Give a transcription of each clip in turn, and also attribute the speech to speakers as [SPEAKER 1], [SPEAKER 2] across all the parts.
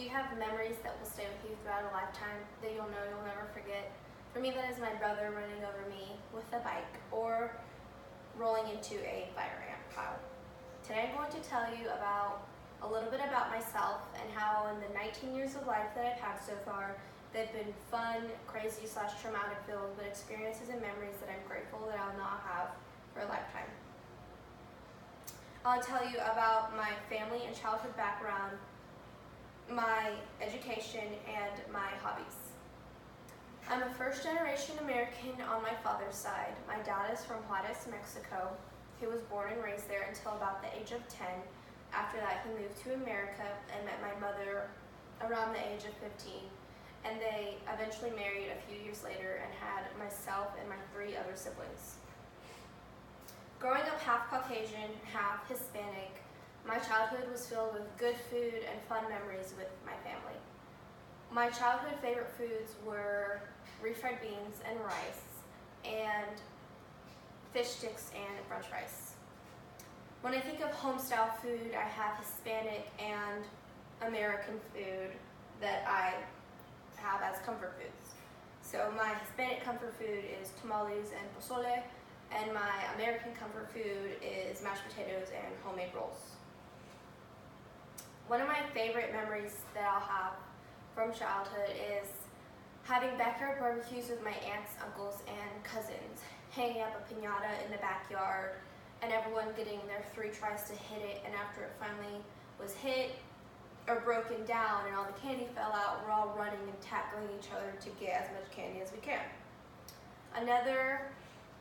[SPEAKER 1] you have memories that will stay with you throughout a lifetime that you'll know you'll never forget? For me, that is my brother running over me with a bike or rolling into a fire ant pile. Today I'm going to tell you about a little bit about myself and how in the 19 years of life that I've had so far, they've been fun, crazy / traumatic filled, but experiences and memories that I'm grateful that I'll now have for a lifetime. I'll tell you about my family and childhood background, my education, and my hobbies. I'm a first-generation American on my father's side. My dad is from Juarez, Mexico. He was born and raised there until about the age of 10. After that, he moved to America and met my mother around the age of 15. And they eventually married a few years later and had myself and my 3 other siblings. Growing up half Caucasian, half Hispanic, my childhood was filled with good food and fun memories with my family. My childhood favorite foods were refried beans and rice, and fish sticks and french fries. When I think of home-style food, I have Hispanic and American food that I have as comfort foods. So my Hispanic comfort food is tamales and pozole, and my American comfort food is mashed potatoes and homemade rolls. One of my favorite memories that I'll have from childhood is having backyard barbecues with my aunts, uncles, and cousins, hanging up a piñata in the backyard, and everyone getting their 3 tries to hit it, and after it finally was hit or broken down and all the candy fell out, we're all running and tackling each other to get as much candy as we can. Another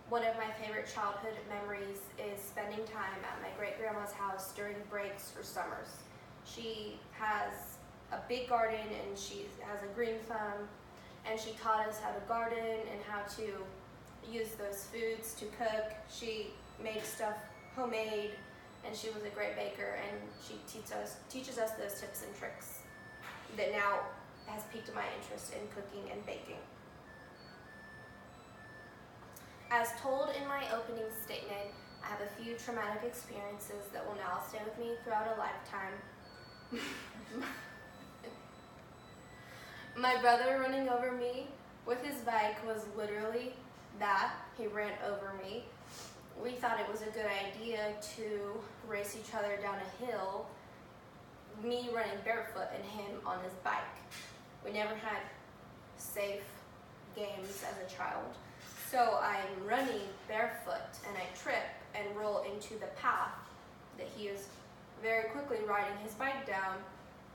[SPEAKER 1] one of my favorite childhood memories is spending time at my great-grandma's house during breaks or summers. She has a big garden and she has a green thumb, and she taught us how to garden and how to use those foods to cook. She made stuff homemade, and she was a great baker, and she teaches us those tips and tricks that now has piqued my interest in cooking and baking. As told in my opening statement, I have a few traumatic experiences that will now stay with me throughout a lifetime. My brother running over me with his bike was literally that. He ran over me. We thought it was a good idea to race each other down a hill, me running barefoot and him on his bike. We never had safe games as a child. So I'm running barefoot and I trip and roll into the path that he is very quickly riding his bike down,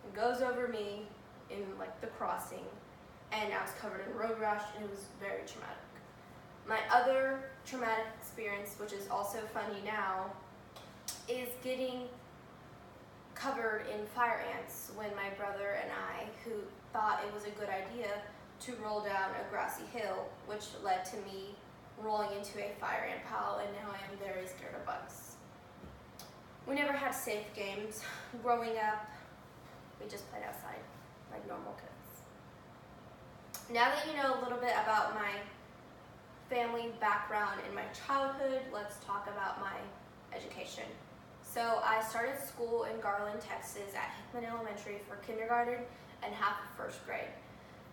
[SPEAKER 1] and goes over me in like the crossing, and I was covered in road rash, and it was very traumatic. My other traumatic experience, which is also funny now, is getting covered in fire ants when my brother and I, who thought it was a good idea to roll down a grassy hill, which led to me rolling into a fire ant pile, and now I am very scared of bugs. We never had safe games. Growing up, we just played outside like normal kids. Now that you know a little bit about my family background in my childhood, let's talk about my education. So I started school in Garland, Texas at Hickman Elementary for kindergarten and half of 1st grade.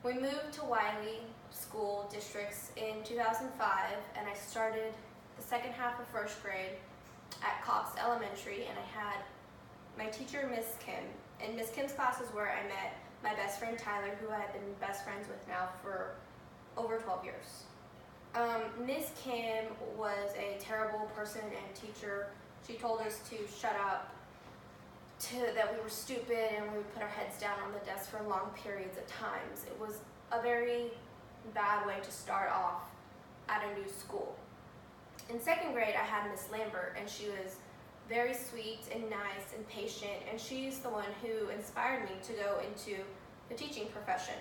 [SPEAKER 1] We moved to Wiley School Districts in 2005, and I started the second half of 1st grade at Cox Elementary, and I had my teacher, Miss Kim. And Miss Kim's class is where I met my best friend Tyler, who I've been best friends with now for over 12 years. Miss Kim was a terrible person and teacher. She told us to shut up, that we were stupid, and we would put our heads down on the desk for long periods of times. It was a very bad way to start off at a new school. In 2nd grade, I had Miss Lambert, and she was very sweet and nice and patient, and she's the one who inspired me to go into the teaching profession.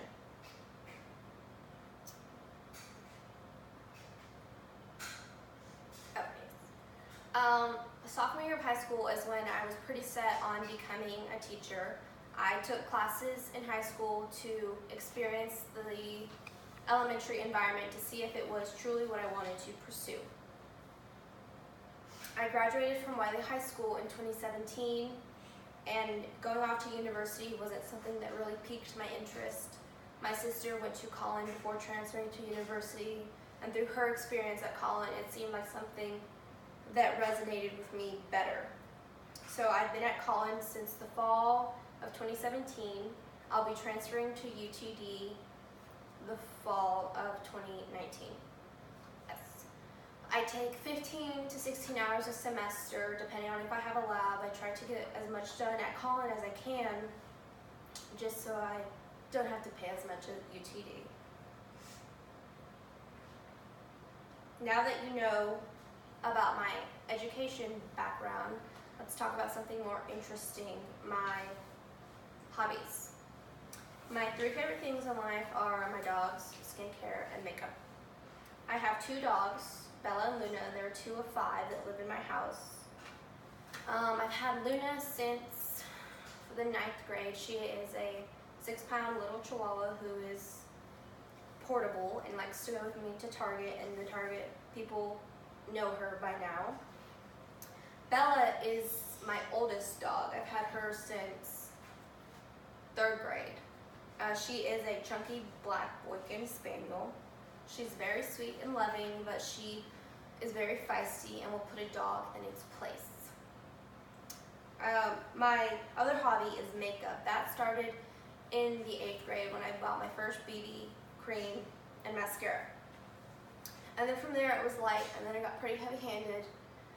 [SPEAKER 1] Sophomore year of high school is when I was pretty set on becoming a teacher. I took classes in high school to experience the elementary environment to see if it was truly what I wanted to pursue. I graduated from Wiley High School in 2017, and going off to university wasn't something that really piqued my interest. My sister went to Collin before transferring to university, and through her experience at Collin, it seemed like something that resonated with me better. So I've been at Collin since the fall of 2017. I'll be transferring to UTD the fall of 2019. Yes. I take 15 to 16 hours a semester, depending on if I have a lab. I try to get as much done at Collin as I can, just so I don't have to pay as much at UTD. Now that you know about my education background, let's talk about something more interesting, my hobbies. My 3 favorite things in life are my dogs, skincare, and makeup. I have 2 dogs, Bella and Luna. They're 2 of 5 that live in my house. I've had Luna since the 9th grade. She is a 6-pound little Chihuahua who is portable and likes to go with me to Target, and the Target people know her by now. Bella is my oldest dog. I've had her since 3rd grade. She is a chunky black Boykin Spaniel. She's very sweet and loving, but she is very feisty and will put a dog in its place. My other hobby is makeup. That started in the 8th grade when I bought my first BB cream and mascara. And then from there it was light, and then it got pretty heavy-handed,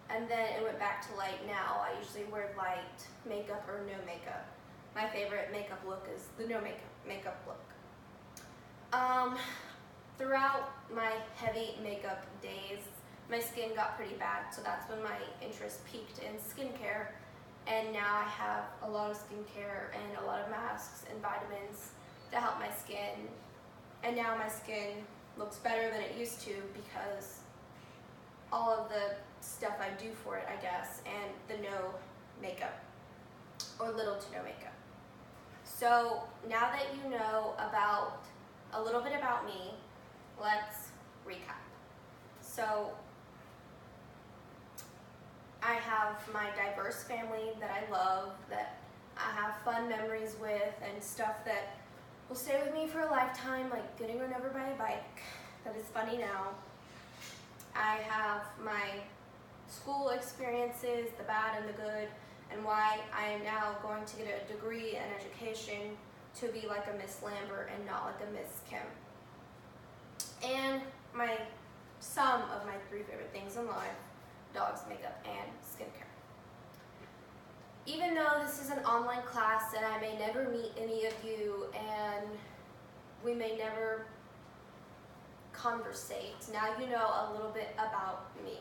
[SPEAKER 1] and then it went back to light. Now I usually wear light makeup or no makeup. My favorite makeup look is the no makeup look. Throughout my heavy makeup days, my skin got pretty bad, so that's when my interest peaked in skincare. And now I have a lot of skincare and a lot of masks and vitamins to help my skin. And now my skin looks better than it used to because all of the stuff I do for it, I guess, and the no makeup, or little to no makeup. So now that you know about a little bit about me, let's recap. So I have my diverse family that I love, that I have fun memories with, and stuff that will stay with me for a lifetime, like getting run over by a bike. That is funny now. I have my school experiences, the bad and the good, and why I am now going to get a degree in education to be like a Miss Lambert and not like a Miss Kim. And some of my 3 favorite things in life: dogs, makeup, and skincare. Even though this is an online class and I may never meet any of you and we may never conversate, now you know a little bit about me.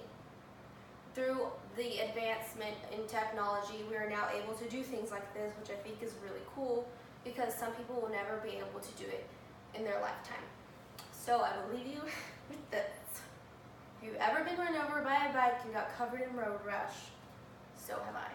[SPEAKER 1] Through the advancement in technology, we are now able to do things like this, which I think is really cool, because some people will never be able to do it in their lifetime. So I will leave you with this. If you've ever been run over by a bike and got covered in road rash, so have I.